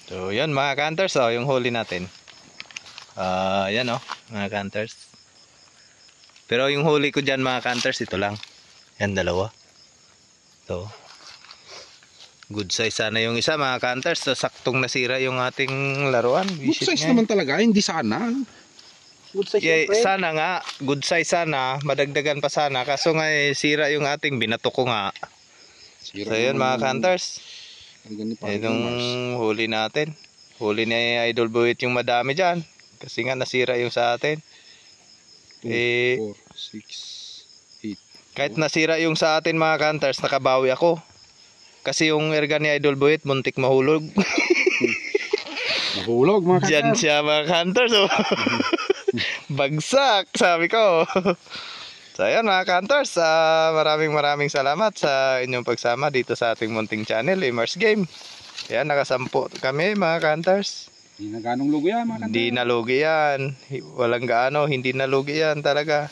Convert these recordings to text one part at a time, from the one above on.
So yan mga hunters, oh, yung huli natin. Yan oh, mga hunters. Pero yung huli ko dyan mga hunters, ito lang. Yan, dalawa. Ito. Good size sana yung isa mga hunters. Saktong nasira yung ating laruan. Good size naman talaga, hindi sana. Good size Yeah, sana nga, good size sana, madagdagan pa sana. Kaso nga sira yung ating binato ko nga. Sira So yun mga hunters. Itong huli natin. Huli ni Idol Buhit yung madami dyan. Kasi nga nasira yung sa atin. 2, 4, 6, 8. Kahit nasira yung sa atin mga hunters, nakabawi ako. Kasi yung erga ni Idol Buhit, muntik mahulog. Nahulog mga hunters. Diyan siya mga hunters. Oh. Bagsak, sabi ko. So ayan mga hunters, maraming salamat sa inyong pagsama dito sa ating munting channel, Immer's Game. Ayan, nakasampo kami mga hunters. Hindi na ganong lugi yan mga hunters. Hindi nalugi yan. Walang gaano, hindi nalugi yan talaga.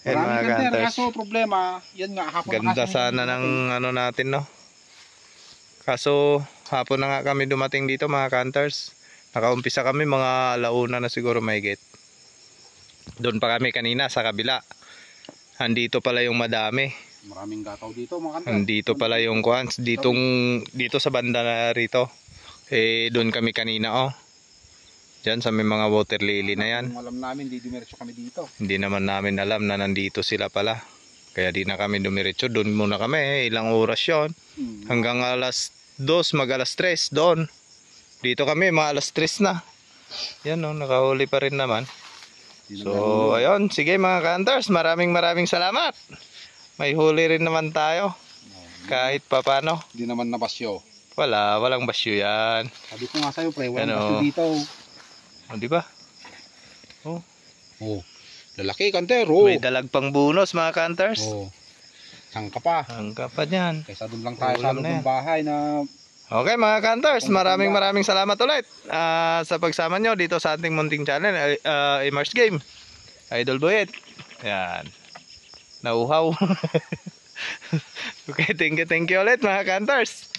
Ayan mga hunters. Kaso problema, yan nga hapon. Ganda sana ng ano natin, no. Kaso hapon na nga kami dumating dito mga hunters. Nakaumpisa kami mga alauna na siguro mahigit. Doon pa kami kanina sa kabila. Andito pala yung madami. Maraming gataw dito mga hunters. Andito pala yung kuans dito sa banda na rito. Doon kami kanina oh. Diyan sa may mga water lily na yan. Kung alam namin, di dumiretso kami dito. Hindi naman namin alam na nandito sila pala. Kaya di na kami dumiretso. Doon muna kami. Ilang oras yun. Hanggang alas 2, mag alas 3 doon. Dito kami, mga alas 3 na. Yan oh, nakahuli pa rin naman. So, ayun. Sige mga hunters, maraming salamat. May huli rin naman tayo. Kahit papano. Hindi naman nabasyo. Walang basyo yan. Sabi ko nga sa'yo, pre, walang Ano? basyo dito. O, di ba? Oh. Oh, lalaki kanter. Oh. May dalag pang bonus mga hunters. Oh. Sangka pa. Ang kapad yan. Kaysa doon lang tayo sa Ulam na loob yan. ng bahay na Okay mga hunters, maraming salamat ulit sa pagsama nyo dito sa ating munting channel, Immer's Game. Idol Buhit. Yan. Nauhaw. Okay, thank you ulit mga hunters.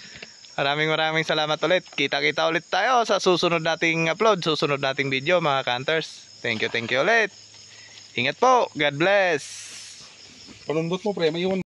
Maraming salamat ulit. Kita-kita ulit tayo sa susunod nating upload, susunod nating video mga hunters. Thank you ulit. Ingat po. God bless. panundot mo, pre, may iwan